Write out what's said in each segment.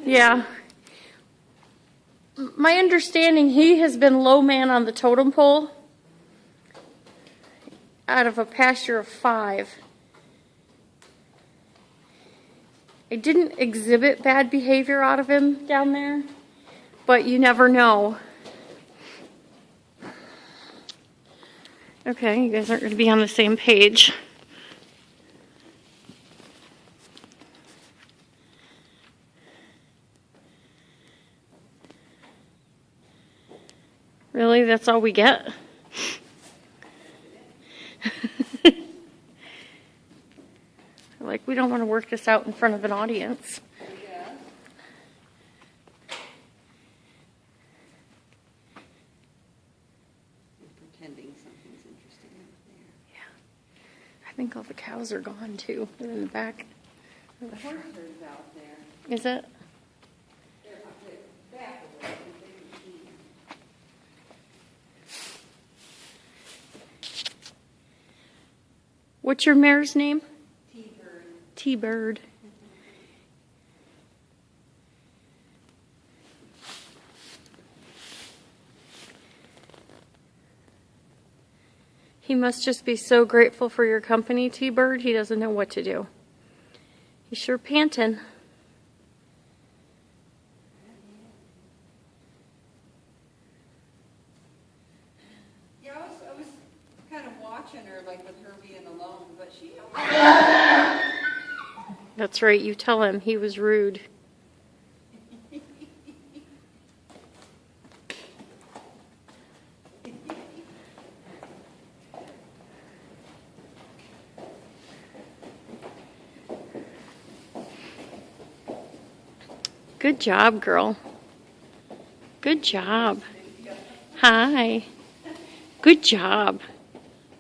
Yeah. My understanding, he has been low man on the totem pole out of a pasture of 5. I didn't exhibit bad behavior out of him down there, but you never know. Okay, you guys aren't going to be on the same page. Really? That's all we get? Like, we don't want to work this out in front of an audience. Yeah. Pretending something's interesting up there. Yeah. I think all the cows are gone, too. They're in the back. The horse herd's out there. Is it? They're up there, back a little, and they can eat. What's your mare's name? T-bird. T-Bird. He must just be so grateful for your company, T-Bird. He doesn't know what to do. He's sure panting. Yeah, I was kind of watching her, like with her being alone, but she don't. That's right, you tell him he was rude. Good job, girl. Good job. Hi. Good job.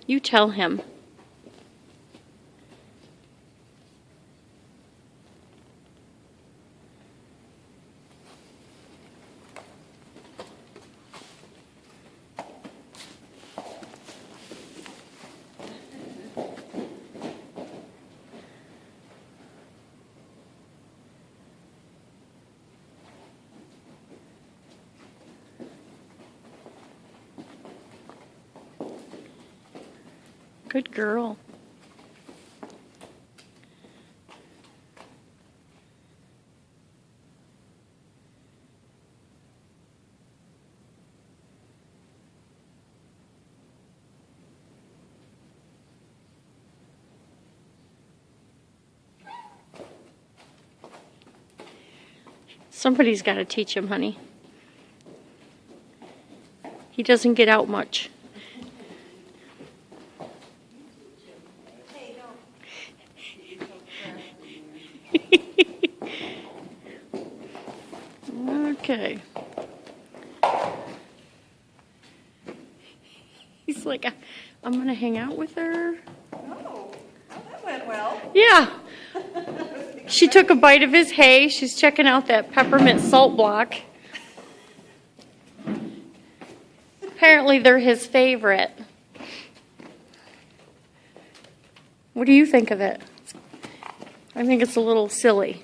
You tell him. Good girl. Somebody's got to teach him, honey. He doesn't get out much. Okay. He's like, I'm going to hang out with her. Oh, that went well. Yeah. She took a bite of his hay. She's checking out that peppermint salt block. Apparently they're his favorite. What do you think of it? I think it's a little silly.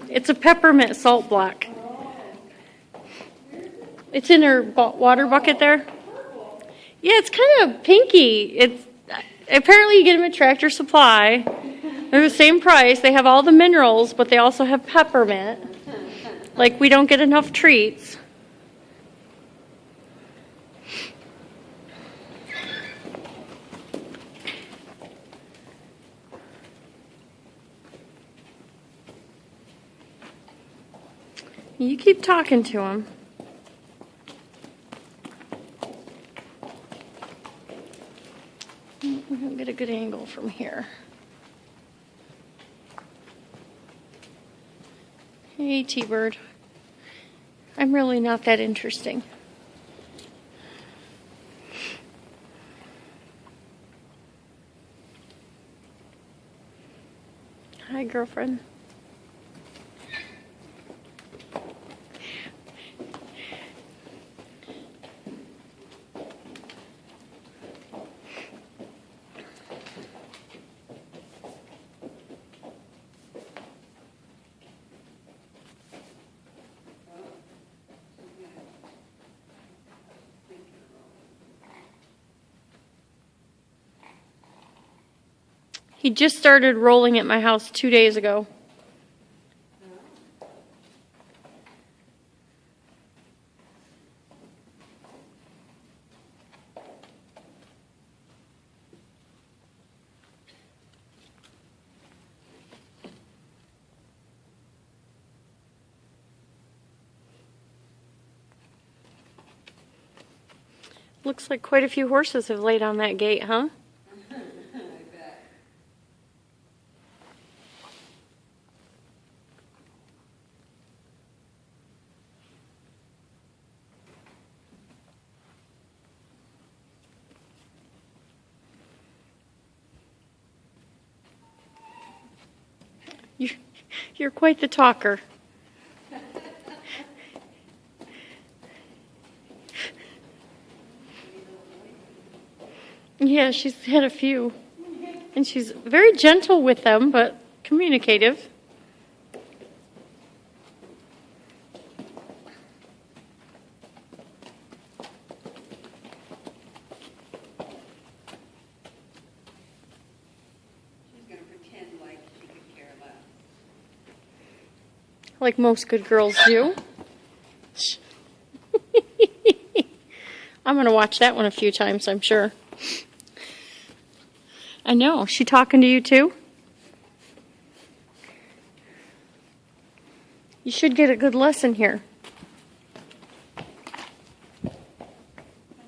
It's a peppermint salt block. It's in her water bucket there. Yeah, it's kind of pinky. It's apparently you get them at Tractor Supply. They're the same price. They have all the minerals, but they also have peppermint. Like, we don't get enough treats. You keep talking to him. We don't get a good angle from here. Hey, T-Bird. I'm really not that interesting. Hi, girlfriend. He just started rolling at my house 2 days ago. Looks like quite a few horses have laid on that gate, huh? I bet. You're quite the talker. Yeah, she's had a few. And she's very gentle with them, but communicative. She's gonna pretend like she could care less. Like most good girls do. I'm going to watch that one a few times, I'm sure. I know. She talking to you too? You should get a good lesson here. On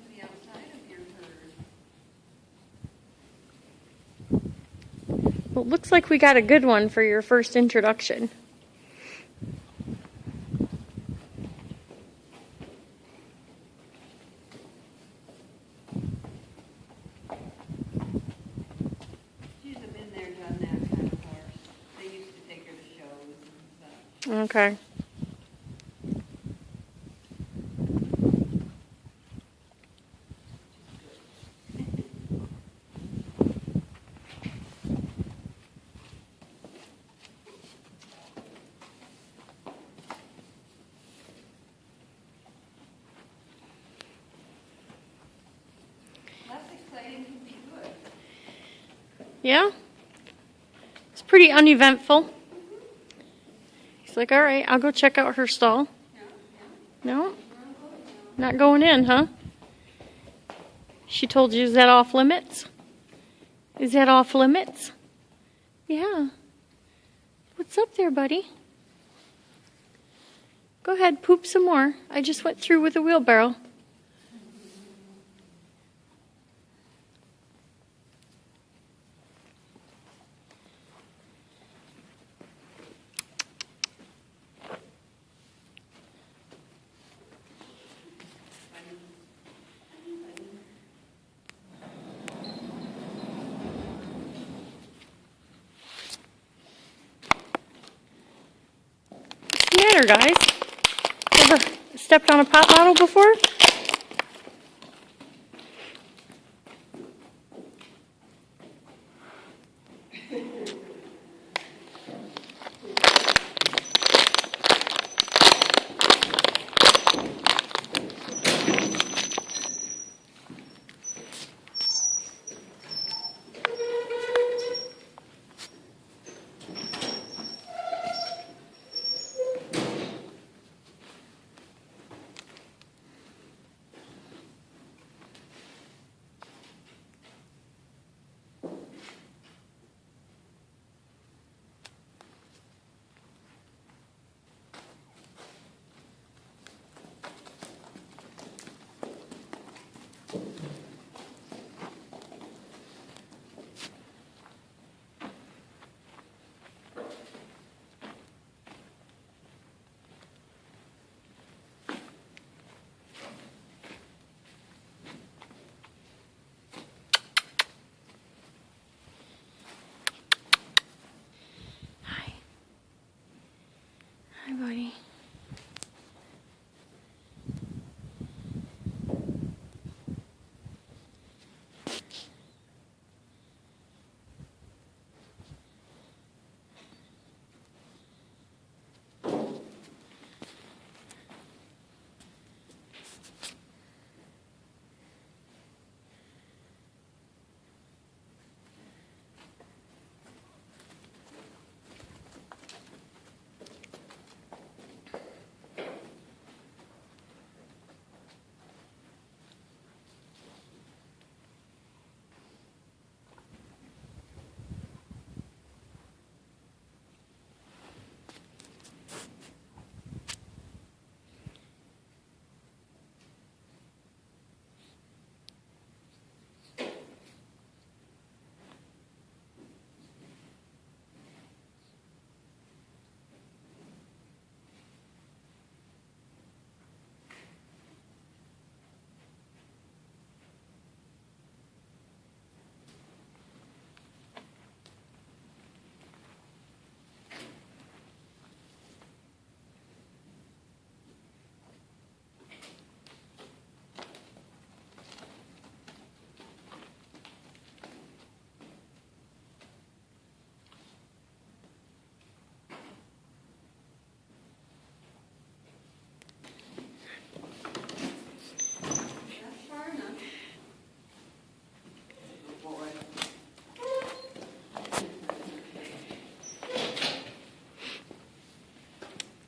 the outside of your herd. Well, it looks like we got a good one for your first introduction. Okay. Less exciting can be good. Yeah? It's pretty uneventful. He's like, all right, I'll go check out her stall. No? Not going in, huh? She told you, is that off limits? Is that off limits? Yeah. What's up there, buddy? Go ahead, poop some more. I just went through with a wheelbarrow. What's the matter, guys? Ever stepped on a pop bottle before?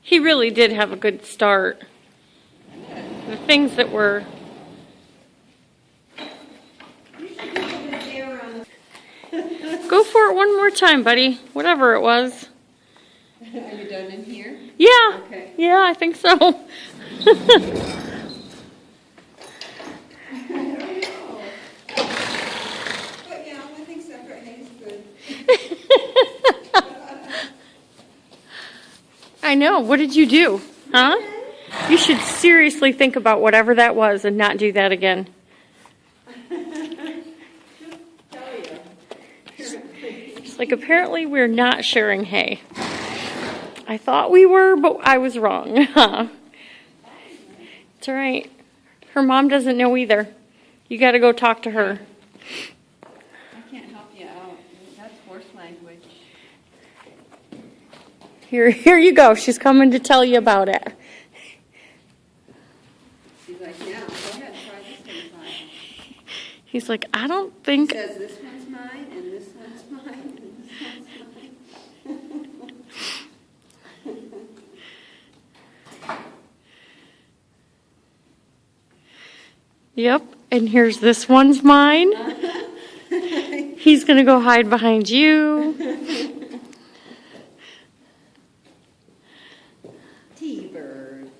He really did have a good start. The things that were... Go for it one more time, buddy. Whatever it was. Are you done in here? Yeah. Okay. Yeah, I think so. I don't know. But yeah, I think separate hay is good. I know. What did you do? Huh? You should seriously think about whatever that was and not do that again. It's like, apparently we're not sharing hay. I thought we were, but I was wrong. It's all right. Her mom doesn't know either. You got to go talk to her. I can't help you out. That's horse language. Here you go. She's coming to tell you about it. She's like, yeah, go ahead, try this one's mine. He's like, I don't think... He says, this one's mine, and this one's mine, and this one's mine. Yep, and here's this one's mine. He's going to go hide behind you. T-bird.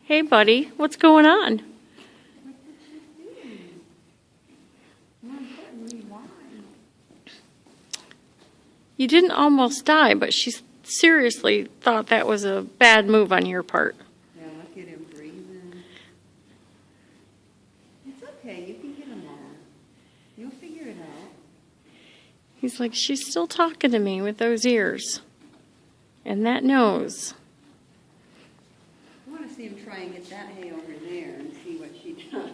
Hey, buddy, what's going on? What did she do? More importantly, why? You didn't almost die, but she seriously thought that was a bad move on your part. Yeah, look at him breathing. It's okay, you can get them all. You'll figure it out. He's like, she's still talking to me with those ears and that nose. I want to see him try and get that hay over there and see what she does.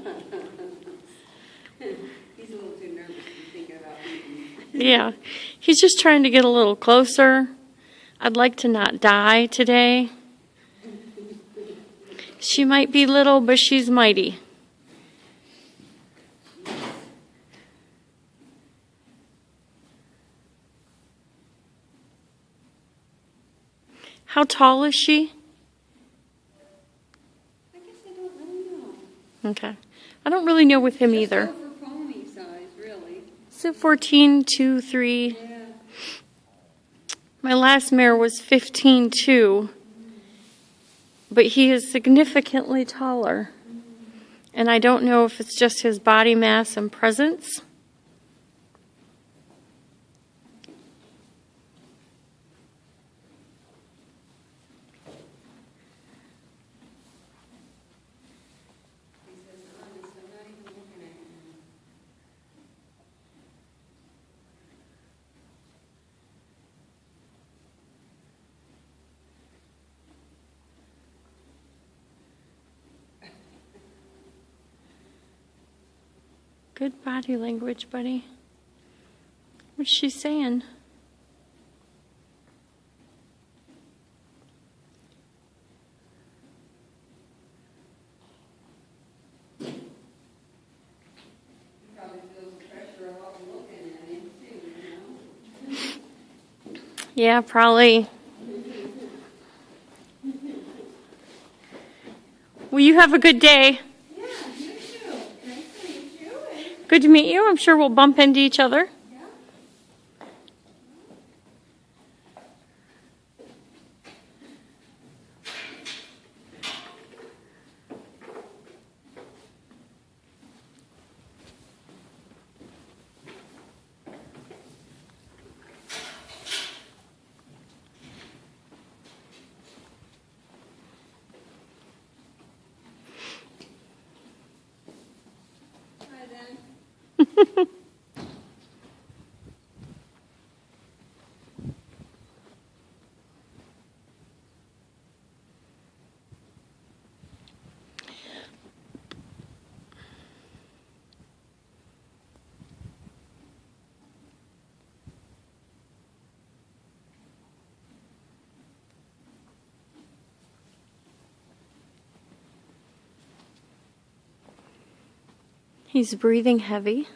He's a little too nervous to think about eating. Yeah, he's just trying to get a little closer. I'd like to not die today. She might be little, but she's mighty. How tall is she? I guess I don't really know. Okay. I don't really know with him either. Just over pony size, really. So 14, 2, 3. Yeah. My last mare was 15.2, but he is significantly taller. And I don't know if it's just his body mass and presence. He says, honest, I'm not even looking at him. Good body language, buddy. What's she saying? He probably feels the pressure of all looking at him, too, you know? Yeah, probably. Well, you have a good day. Yeah, you too. Nice to meet you. Good to meet you. I'm sure we'll bump into each other. Yeah. Hi, then. He's breathing heavy.